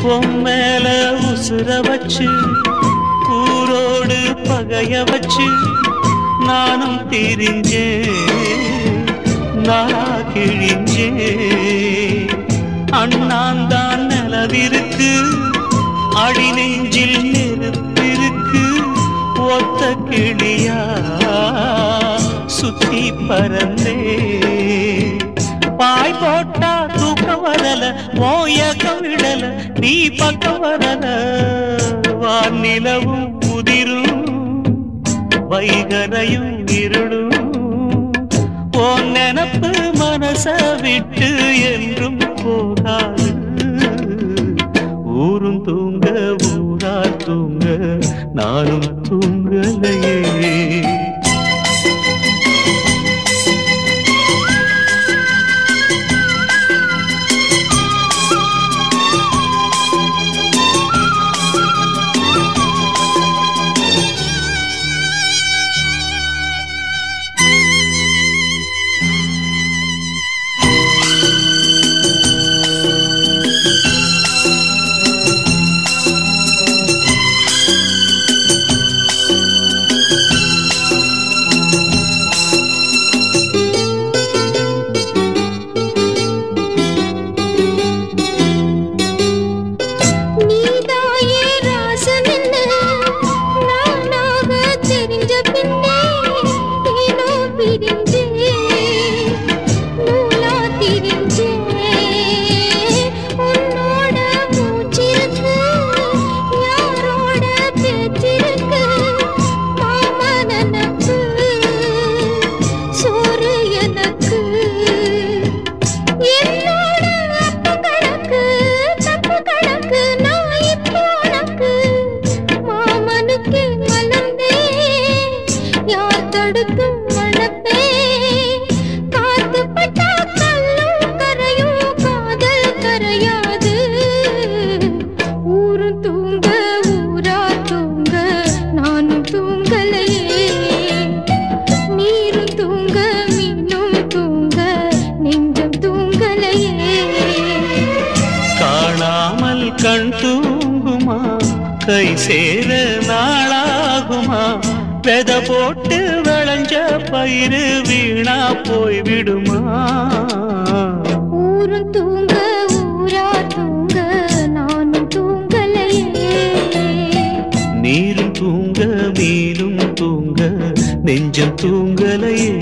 பொம்மேல உசுர வச்சு ஊரோடு பகைய வச்சு நானும் திரிஞ்சேன் நாளா கிழிஞ்சேன் அண்ணாந்தான் நிலவிருக்கு அடி நெஞ்சில் நெருப்பிருக்கு ஒத்த கிளியா சுத்தி பறந்தே பாய் போட்டா தூக்கம் வரல ஓயக்கம் விடல நீ பக்கம் வரல வானிலவும் உதிரும் வைகரையும் இருளும் உன் நினப்பு மனச விட்டு என்றும் போகாது ஊரும் தூங்க ஊரா தூங்க நானும் தூங்கலையே கண் தூங்குமா கை சேர நாளாகுமா வெத போட்டு விளைஞ்ச பயிறு வீணா போய் விடுமா ஊரும் தூங்க ஊரா தூங்க நானும் தூங்கலையே நீரும் தூங்க மீனும் தூங்க நெஞ்சம் தூங்கலையே